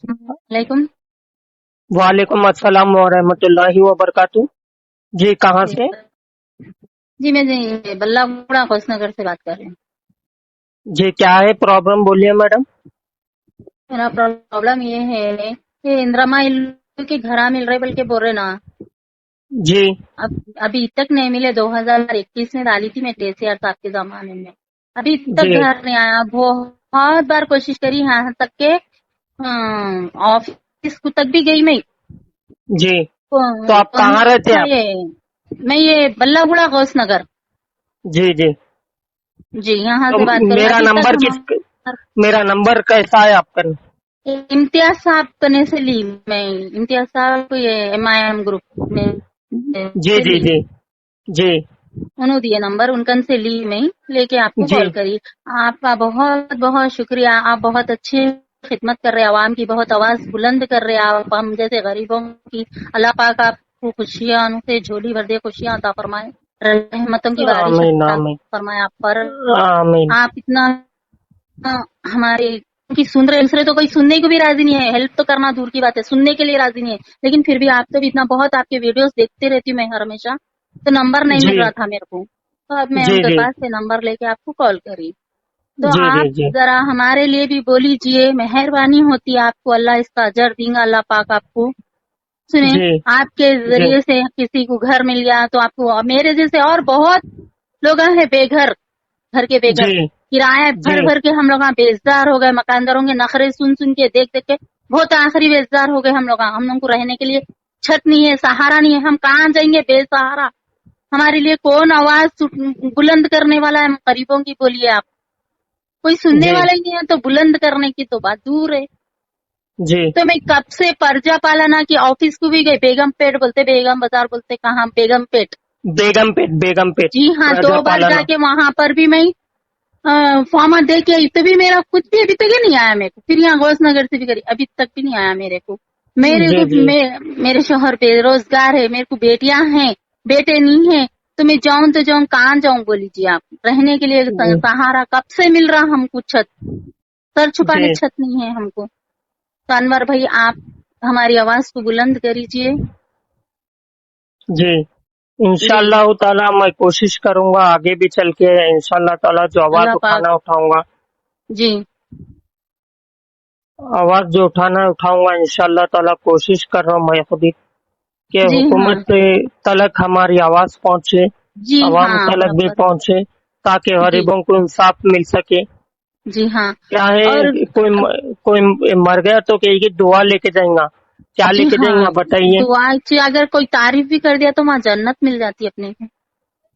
वालेकुम। वालेकुम अस्सलाम वरहमतुल्लाहि वबरकातुह। जी कहाँ से? जी मैं बल्लागुड़ा होसनगर से बात कर रही हूँ। जी क्या है प्रॉब्लम, बोलिए मैडम। मेरा प्रॉब्लम ये है कि इंदिरा माइल के घर मिल रहे बल्कि बोल रहे ना, जी अभी तक नहीं मिले। 2021 में डाली थी मैं TCR साहब के जमाने में, अभी तक जी घर नहीं आया। बहुत बार कोशिश करी, यहाँ तक के ऑफिस तक भी गई मैं। जी तो आप कौन कहाँ रहते हैं सा आप? मैं ये बल्लागुड़ा होसनगर। जी जी। जी यहाँ तो से बात कर रही हूँ। मेरा अभी तक नंबर मेरा नंबर कैसा है आपका? इम्तियाज साहब कने से ली मैं। इम्तियाज साहब को ये MIM ग्रुप में जी से जी ली, जी जी उन्होंने दिए नंबर, उनकन से ली मैं, लेके आपको जी कॉल करी। आपका बहुत बहुत शुक्रिया। आप बहुत अच्छे खिदमत कर रहे हैं, आवाम की बहुत आवाज बुलंद कर रहे हैं आप, हम जैसे गरीबों की। अल्लाह पाक आपको खुशियां से झोली भर दे, खुशियां अता फरमाए, रहमतों की बारिश आमीन अता आमीन फरमाए आप पर। आमीन। आप इतना हमारे की सुन रहे, दूसरे तो कोई सुनने को भी राजी नहीं है, हेल्प तो करना दूर की बात है, सुनने के लिए राजी नहीं है। लेकिन फिर भी आप तो भी इतना, बहुत आपके वीडियोस देखते रहती हूँ मैं हमेशा, तो नंबर नहीं मिल जी रहा था मेरे को, तो अब मैं जी उनके जी पास से नंबर लेके आपको कॉल करी। तो जी जी आप जी जरा हमारे लिए भी बोलीजिए, मेहरबानी होती है आपको, अल्लाह इसका अजर देगा, अल्लाह पाक आपको। सुने, जी आपके जी जरिए से किसी को घर मिल गया तो आपको, मेरे जैसे और बहुत लोग हैं बेघर, घर के बेघर, जी किराया भर जी भर के हम लोग बेजदार हो गए, मकानदारों के नखरे सुन सुन के, देख देख के बहुत आखिरी बेजदार हो गए हम लोग। हम लोग को रहने के लिए छत नहीं है, सहारा नहीं है, हम कहाँ जाएंगे बेसहारा। हमारे लिए कौन आवाज बुलंद करने वाला है? गरीबों की बोलिए आप, कोई सुनने जी वाला ही नहीं है, तो बुलंद करने की तो बात दूर है। जी तो मैं कब से पर्जा पाला ना कि ऑफिस को भी गई, बेगम पेट बोलते, बेगम बाजार बोलते, कहाँ बेगम पेट। बेगम पेट जी हाँ, 2 बार रजापालाना। जाके वहां पर भी मैं फॉर्म दे के आई, तो भी मेरा कुछ भी अभी तक ही नहीं आया मेरे को। फिर यहाँ घोष नगर से भी करी, अभी तक भी नहीं आया मेरे को। जी जी मेरे शोहर बेरोजगार है, मेरे को बेटियां हैं, बेटे नहीं है, तो मैं जाऊं तो जाऊं, कहाँ जाऊं बोलीजिए आप। रहने के लिए सहारा कब से मिल रहा हमको, छत, सर छुपाने जी छत नहीं है हमको। तो अनवर भाई, आप हमारी आवाज को बुलंद करीजिए। जी जी इंशाअल्लाह ताला मैं कोशिश करूंगा आगे भी चल के इंशाअल्लाह ताला जो आवाज अल्लाह पाक। उठाऊंगा, जी आवाज जो उठाऊंगा इंशाअल्लाह ताला। कोशिश कर रहा हूँ मैं खुद ही कि जी हाँ, हुकूमत तलक हमारी आवाज पहुंचे, जी आवाम हाँ तलक भी बराबर। पहुंचे, ताकि जी गरीबों को इंसाफ मिल सके। जी हाँ। क्या है और कोई मर गया तो कहेगी दुआ लेके जाएगा, क्या जी लेके हाँ, जाएगा बताइए। दुआ से अगर कोई तारीफ भी कर दिया तो वहाँ जन्नत मिल जाती है अपने को।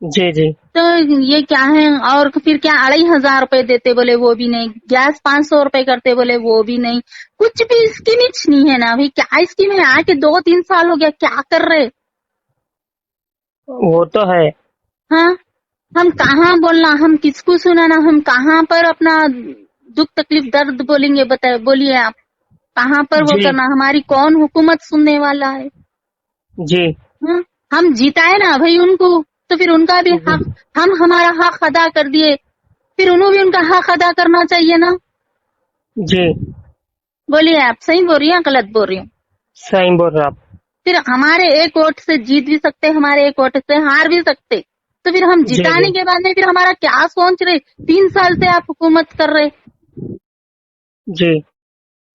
जी जी तो ये क्या है? और फिर क्या 2,500 रुपए देते बोले वो भी नहीं, गैस 500 रुपए करते बोले वो भी नहीं, कुछ भी स्कीम नहीं है ना भाई। क्या स्कीम है? आके 2-3 साल हो गया, क्या कर रहे? वो तो है। हाँ, हम कहाँ बोलना, हम किसको सुनाना, हम कहाँ पर अपना दुख तकलीफ दर्द बोलेंगे? बताए, बोलिए आप, कहाँ पर वो जी करना? हमारी कौन हुकूमत सुनने वाला है? जी हाँ? हम जिताए ना भाई उनको, तो फिर उनका भी हक, हम हमारा हक अदा कर दिए, फिर उन्होंने भी उनका हक अदा करना चाहिए ना। जी बोलिए आप, सही बोल रही हैं गलत बोल रही हूँ? सही बोल रहे आप। फिर हमारे एक वोट से जीत भी सकते, हमारे एक वोट से हार भी सकते, तो फिर हम जी जी जिताने के बाद में फिर हमारा क्या सोच रहे? 3 साल से आप हुकूमत कर रहे, जी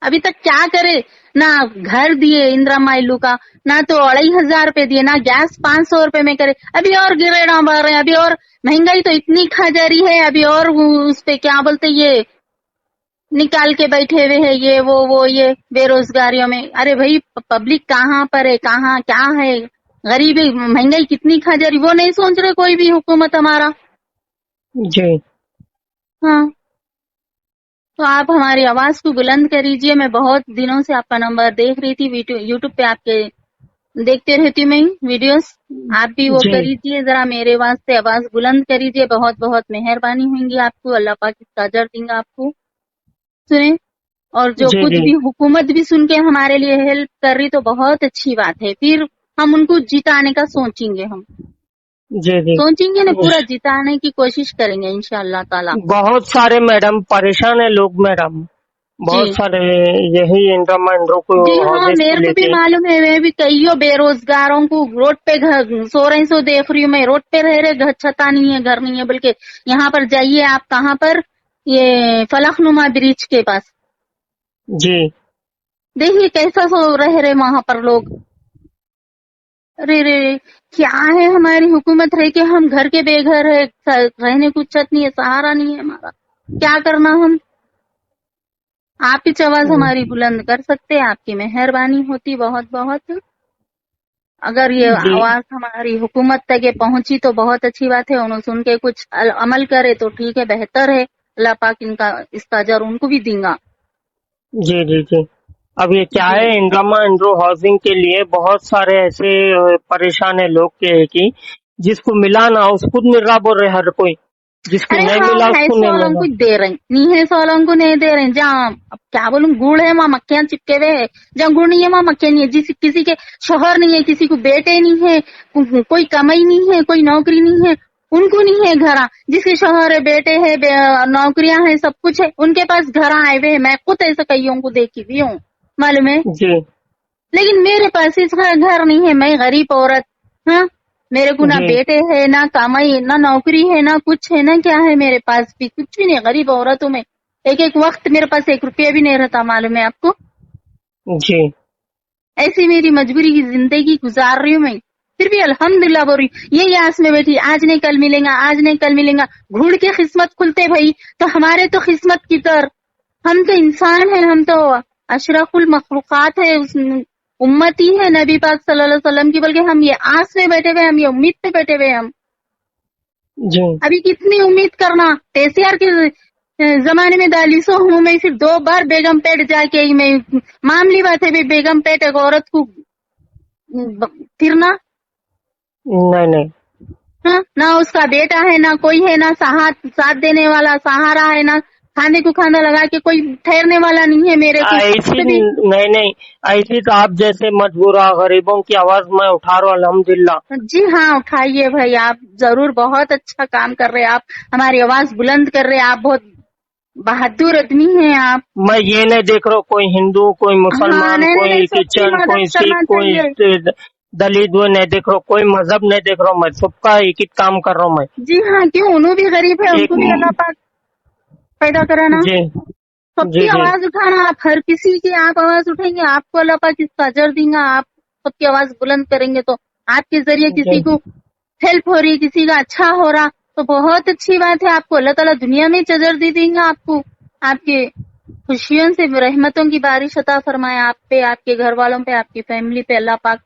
अभी तक क्या करे? ना घर दिए इंदिरा माइलू का, ना तो 2,500 रुपए दिए, ना गैस 500 रुपए में करे, अभी और गिरेड़ा बढ़ रहे हैं, अभी और महंगाई तो इतनी खा जा रही है, अभी और उस पे क्या बोलते ये निकाल के बैठे हुए है, ये वो ये बेरोजगारियों में। अरे भाई, पब्लिक कहाँ पर है, कहाँ क्या है? गरीबी महंगाई कितनी खा जा रही, वो नहीं सोच रहे कोई भी हुकूमत हमारा। जी हाँ, तो आप हमारी आवाज को बुलंद करीजिए। मैं बहुत दिनों से आपका नंबर देख रही थी, यूट्यूब पे आपके देखते रहती हूँ मैं वीडियोस, आप भी वो जी करीजिए, जरा मेरे वास्ते आवाज बुलंद करीजिए, बहुत बहुत मेहरबानी होंगी आपको, अल्लाह पाक इसका अजर देंगे आपको। सुने, और जो जी कुछ जी भी हुकूमत भी सुन के हमारे लिए हेल्प कर रही तो बहुत अच्छी बात है, फिर हम उनको जिताने का सोचेंगे, हम जी जी सोचेंगे ना, पूरा जिताने की कोशिश करेंगे इंशाअल्लाह ताला। बहुत सारे मैडम परेशान है लोग मैडम, बहुत जी सारे यही इंद्रमा इंद्रो को जी हाँ, हॉजेस को मेरे को भी लेके। मालूम है। मैं भी कईयों बेरोजगारों को रोड पे घर सो रहे सो देख रही हूँ मैं। रोड पे रह रहे, घर छता नहीं है, घर नहीं है। बल्कि यहाँ पर जाइए आप, कहाँ पर, ये फलकनुमा ब्रिज के पास जी देखिए कैसा सो रह रहे वहां पर लोग। अरे रे रे, क्या है हमारी हुकूमत रह के हम घर के बेघर है, रहने को छत नहीं है, सहारा नहीं है हमारा, क्या करना हम। आप ही आवाज हमारी बुलंद कर सकते हैं, आपकी मेहरबानी होती बहुत बहुत। अगर ये जी आवाज हमारी हुकूमत तक ये पहुंची तो बहुत अच्छी बात है, उन्होंने सुन के कुछ अमल करे तो ठीक है, बेहतर है। अल्लाह पाक इनका इसका अजर उनको भी देगा। जी जी जी। अब ये क्या जी है, इंद्रमा इंद्रो हाउसिंग के लिए बहुत सारे ऐसे परेशान है लोग के है कि जिसको मिला ना उसको मिल रहा बोल रहे हर कोई, जिसको अरे नहीं हाँ, मिला है उसको नहीं सोलंग मिला। को दे रहे, नहीं है सोलंग को नहीं दे रहे। जहाँ अब क्या बोलूं, गुड़ है वहाँ मक्खियां चिपके हुए है, जहाँ गुड़ नहीं है वहाँ मक्खियां नहीं है। किसी के शोहर नहीं है, किसी को बेटे नहीं है, कोई कमाई नहीं है, कोई नौकरी नहीं है, उनको नहीं है घर। जिसके शोहर है, बेटे है, नौकरियां है, सब कुछ है, उनके पास घर आए हुए है। मैं खुद ऐसे कईयों को देखी भी हूँ, मालूम है। जी लेकिन मेरे पास इसका घर नहीं है, मैं गरीब औरत। हाँ, मेरे को ना जी बेटे है, ना कमाई, ना नौकरी है, ना कुछ है, ना क्या है। मेरे पास भी कुछ भी नहीं, गरीब औरत हूँ मैं। एक एक वक्त मेरे पास 1 रुपया भी नहीं रहता, मालूम है आपको। जी ऐसी मेरी मजबूरी की जिंदगी गुजार रही हूँ मैं, फिर भी अल्हम्दुलिल्लाह बोल रही हूँ। ये आस में बैठी, आज नहीं कल मिलेगा, आज नहीं कल मिलेगा। घूड़ के किस्मत खुलते भाई तो हमारे तो किस्मत की तर। हम तो इंसान है, हम तो अशरफुल मखलूकात है, उस उम्मती है नबी पाक सल्लल्लाहु अलैहि वसल्लम की। बल्कि हम ये आस में बैठे हुए, हम ये उम्मीद पे बैठे हुए। हम जी अभी कितनी उम्मीद करना। टीसीआर के जमाने में दालिसो हूँ मैं, फिर 2 बार बेगम पेट जाके मैं, मामूली बात है भाई, बेगम पेट एक औरत को फिरना। नहीं नहीं हाँ, ना उसका बेटा है, ना कोई है, ना साथ देने वाला सहारा है, ना खाने को खाना लगा के कोई ठहरने वाला नहीं है मेरे को ऐसी तभी। नहीं नहीं, ऐसी तो आप जैसे मजबूरा गरीबों की आवाज मैं उठा रहा हूँ अल्हम्दुलिल्लाह। जी हाँ, उठाइए भाई, आप जरूर बहुत अच्छा काम कर रहे हैं। आप हमारी आवाज बुलंद कर रहे हैं, आप बहुत बहादुर आदमी हैं आप। मैं ये नहीं देख रहा हूँ कोई हिंदू, कोई हाँ, मुसलमान, नहीं नहीं नहीं, कोई सबकी क्रिश्चियन, कोई मदद सिख, करना कोई चाहिए। दलित, वो नहीं देख रहा हूँ, कोई मजहब नहीं देख रहा हूँ, मैं सबका एक ही काम कर रहा हूँ मैं। जी हाँ, क्यों, उन्हों भी गरीब है, एक उनको भी अल्लाह पाक पैदा कराना। जी सबकी जी जी आवाज उठाना, आप हर किसी की आप आवाज उठेंगे, आपको अल्लाह पाक इसका अजर देगा। आप सबकी आवाज बुलंद करेंगे तो आपके जरिए किसी जी को हेल्प हो रही, किसी का अच्छा हो रहा तो बहुत अच्छी बात है। आपको अल्लाह ताला दुनिया में अजर दे देगा, आपको आपके खुशियों से रहमतों की बारिश अता फरमाए आप पे, आपके घर वालों पे, आपकी फैमिली पे। अल्लाह पाक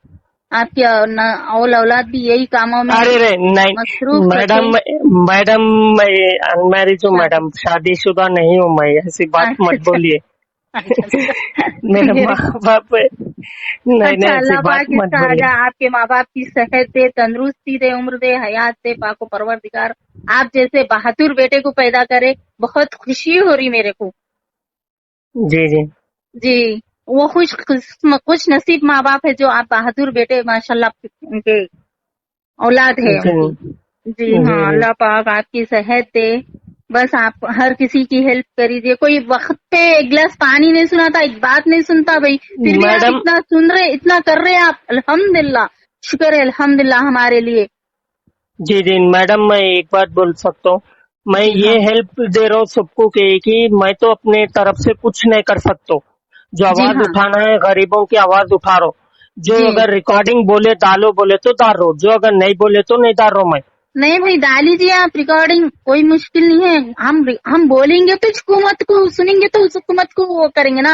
आपकी औलाद भी यही कामों में अरे रे नहीं मसरूफ रखे। मैडम, मैडम मैं अनमैरिड हूँ शादी, मैडम, शादीशुदा नहीं हूँ मैं, ऐसी बात अच्छा मत अच्छा बोलिए। अच्छा अच्छा। मेरे मेरे माँ बाप नहीं नहीं, अच्छा, ऐसी अल्लाह बात पाक मत इसका बोलिए। आपके माँ बाप की सेहत दे, तंदुरुस्ती दे, उम्र दे, हयात दे, पाको परवरदिगार आप जैसे बहादुर बेटे को पैदा करे। बहुत खुशी हो रही मेरे को। जी जी जी, वो खुश नसीब माँ बाप है जो आप बहादुर बेटे माशाल्लाह उनके औलाद है जी उनकी। जी हाँ, जी जी अल्लाह पाक आपकी सेहत दे। बस आप हर किसी की हेल्प करीजिए। कोई वक्त पे एक गिलास पानी नहीं सुनाता, एक बात नहीं सुनता भाई, फिर भी आप मैडम। इतना सुन रहे, इतना कर रहे हैं आप, अल्हम्दुलिल्लाह, शुक्र है अल्हम्दुलिल्लाह हमारे लिए। जी जी मैडम, मैं एक बात बोल सकता हूँ, मैं जी ये हाँ, हेल्प दे रहा हूँ सबको कि मैं तो अपने तरफ से कुछ नहीं कर सकता। जो जी आवाज हाँ, उठाना है, गरीबों की आवाज उठा रहा हूँ। जो जी। अगर रिकॉर्डिंग बोले डालो बोले तो डाल रहा हूँ, जो अगर नहीं बोले तो नहीं डाल रहा हूँ मैं। नहीं भाई, डाल लीजिए आप रिकॉर्डिंग, कोई मुश्किल नहीं है। हम बोलेंगे तो हुकूमत को सुनेंगे तो उस हुकूमत को वो करेंगे ना।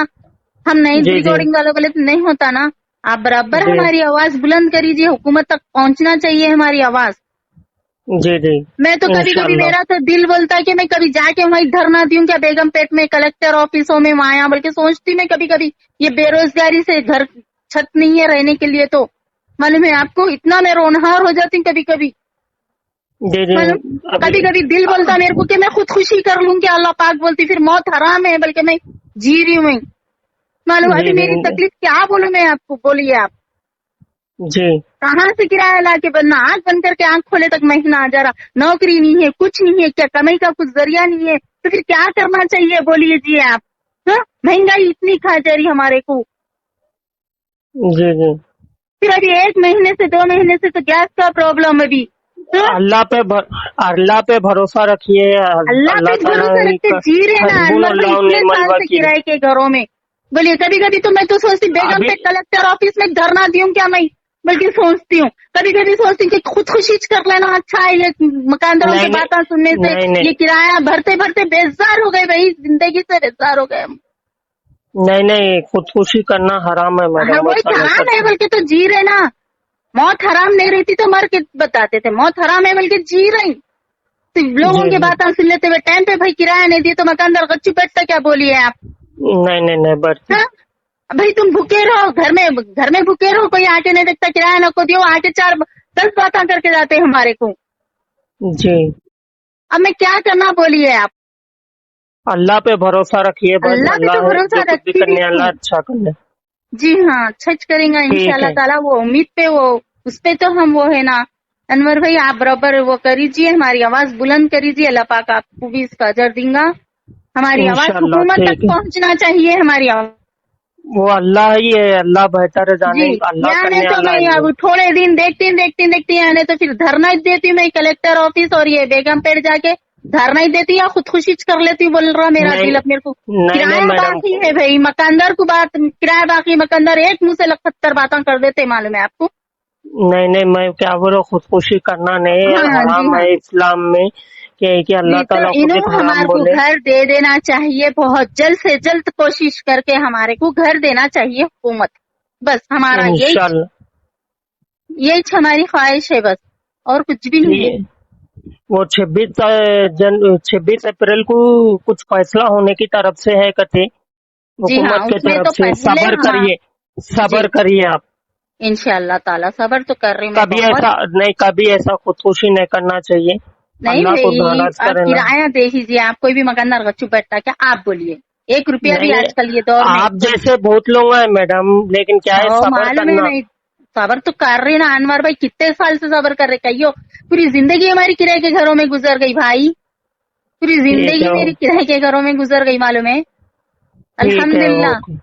हम नहीं जी जी रिकॉर्डिंग वालों के लिए तो नहीं होता ना। आप बराबर जी हमारी आवाज बुलंद करीजिए, हुकूमत तक पहुंचना चाहिए हमारी आवाज। जी जी मैं तो कभी कभी इंशाल्लाह। मेरा तो दिल बोलता है कि मैं कभी जाके वहीं धरना दूं क्या, बेगम पेट में कलेक्टर ऑफिसों में वहां, बल्कि सोचती मैं कभी कभी ये बेरोजगारी से घर छत नहीं है रहने के लिए तो मालूम है आपको, इतना मैं रोनहार हो जाती हूँ कभी कभी। जी जी मालूम, अभी कभी कभी दिल बोलता मेरे को कि मैं खुदकुशी कर लूं क्या, अल्लाह पाक बोलती फिर मौत हराम है, बल्कि मैं जी रही हूँ मैं। मालूम जी अभी जी मेरी तकलीफ क्या बोलूं मैं आपको, बोलिए आप। जी कहाँ से किराया ला के बनना, आंख बंद करके आंख खोले तक महीना आ जा रहा, नौकरी नहीं है, कुछ नहीं है, क्या कमाई का कुछ जरिया नहीं है, तो फिर क्या करना चाहिए बोलिए जी आप। हाँ? महंगाई इतनी खा जा रही हमारे को। जी जी। फिर अभी 1 महीने से 2 महीने से तो गैस का प्रॉब्लम अभी। हाँ? अल्लाह पे भरोसा रखिए। अल्लाह पे ताला भरोसा रखते जी रहे ना अनवर भाई, इतने साल से किराए के घरों में। बोलिए कभी कभी तो मैं तो सोचती बेगम अभी पे कलेक्टर ऑफिस में धरना दूं क्या मैं, बल्कि सोचती हूँ कभी कभी सोचती हूँ कि खुदकुशी कर लेना अच्छा है, ये मकानदारों की बातें सुनने से। नहीं ये किराया भरते भरते बेजार हो गए भाई, जिंदगी से बेजार हो गए हम। नहीं, खुदकुशी करना हराम है हाँ मैडम। वही हराम है बल्कि तो जी रहे ना। मौत हराम नहीं रहती तो मर के बताते थे, मौत हराम है बल्कि जी रही। तो लोगों जी की जी। बातें सुन लेते हुए टाइम पे भाई किराया नहीं दिए तो मकानदार गच्चू बैठता क्या बोलिए आप। नहीं बढ़ती। हाँ? भाई तुम भूखे रहो घर में भूखे रहो, कोई आके नहीं देखता, किराया न को दियो, आके 4-10 बातें करके जाते हैं हमारे को। जी। अब मैं क्या करना बोलिए आप। अल्लाह पे भरोसा रखिए बस। अल्लाह पे तो अल्लाह है भरोसा जो कुछ भी रखती करने, भी अल्लाह हूँ। अच्छा करने। जी हाँ, अच्छा करेंगे ठीक इंशाल्लाह है। ताला। वो उम्मीद पे वो उस पे तो हम वो है ना अनवर भाई, आप बराबर वो करीजिए, हमारी आवाज बुलंद करीजिए, अल्लाह पाक आपको भी इसका अजर देगा। हमारी आवाज इंशाल्लाह हुकूमत तक ठीक है। पहुंचना चाहिए, हमारी आवाज। वो अल्लाह ही है, अल्लाह बेहतर जी, जाने, अल्लाह यानी करने तो वाला मैं है। अब थोड़े दिन देखती यानी तो फिर धरना ही देती मैं कलेक्टर ऑफिस और ये बेगम पेड़ जाके धरना ही देती या खुदकुशी कर लेती, बोल रहा मेरा नहीं दिल अब मेरे को। नहीं किराया मैडम। बाकी है भाई, मकानदार को बात किराया बाकी, मकानदार एक मुंह से 70 बातें कर देते, मालूम है आपको। नहीं मैं क्या बोलो, खुदकुशी करना नहीं है, हाँ जी हराम हाँ है इस्लाम में कि अल्लाह जी। तो ताला खुद ही इन्हों हराम हमारे को बोले। घर दे देना चाहिए, बहुत जल्द से जल्द कोशिश करके हमारे को घर देना चाहिए हुकूमत। बस हमारा इंशाल्लाह। यही हमारी ख्वाहिश है बस, और कुछ भी नहीं है। वो 26 अप्रैल को कुछ फैसला होने की तरफ से है कथे, जी हाँ, हुकूमत के उसमें तरफ तो से। पहले सबर जी करिए आप। इंशाल्लाह ताला सबर तो कर रही मैं कभी बहुत। ऐसा नहीं, कभी ऐसा खुदकुशी नहीं करना चाहिए। नहीं अल्लाह को भाई, नाराज आप करे ना। किराया देख लीजिए, आप कोई भी मकानदार गच्चू बैठता क्या आप बोलिए, 1 रुपया भी नहीं, आजकल ये दौर में। आप जैसे बहुत लोग हैं मैडम, लेकिन क्या है, हाँ सबर मालूम है करना। नहीं, सबर तो कर रहे ना अनवर भाई, कितने साल से सबर कर रहे, कहियो पूरी जिंदगी हमारी किराए के घरों में गुजर गई भाई, पूरी ठीक जिंदगी है। मेरी किराए के घरों में गुजर गई, मालूम है। ठीक है अल्हम्दुलिल्लाह। ओके।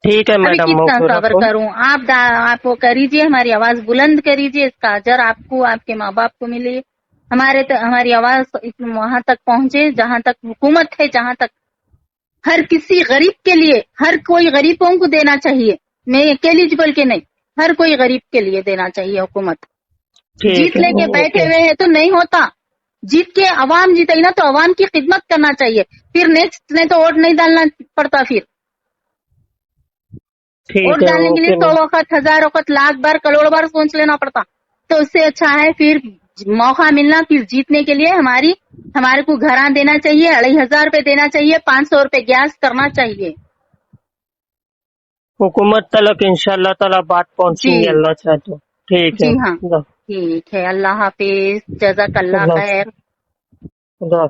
ठीक है अभी मैडम, कितना ओके सबर रखो। करूं, आप वो करीजिए, हमारी आवाज बुलंद करीजिए, इसका अजर आपको आपके माँ बाप को मिले, हमारी आवाज वहां तक पहुंचे जहां तक हुकूमत है, जहां तक हर किसी गरीब के लिए, हर कोई गरीबों को देना चाहिए, मैं अकेली बोल के नहीं, हर कोई गरीब के लिए देना चाहिए हुकूमत। ठीक जीत है लेके बैठे ओके। हुए हैं तो नहीं होता, जीत के अवाम जीतेगी ना तो अवाम की खिदमत करना चाहिए, फिर नेक्स्ट नहीं तो वोट नहीं डालना पड़ता, फिर वोट ठीक है डालने के लिए ओके 100 वक्त, 1000 वक्त, लाख बार, करोड़ बार सोच लेना पड़ता। तो उससे अच्छा है फिर मौका मिलना, फिर जीतने के लिए हमारे को घरा देना चाहिए, 2500 रुपए देना चाहिए, 500 रुपए गैस करना चाहिए। हुकूमत तलक इंशाल्लाह ताला बात जी पहुंचेंगे, अल्लाह चाहे तो। ठीक जी है। हाँ, ठीक है, अल्लाह हाफिज, जज़ाकल्लाह खुदा खैर। खुदा।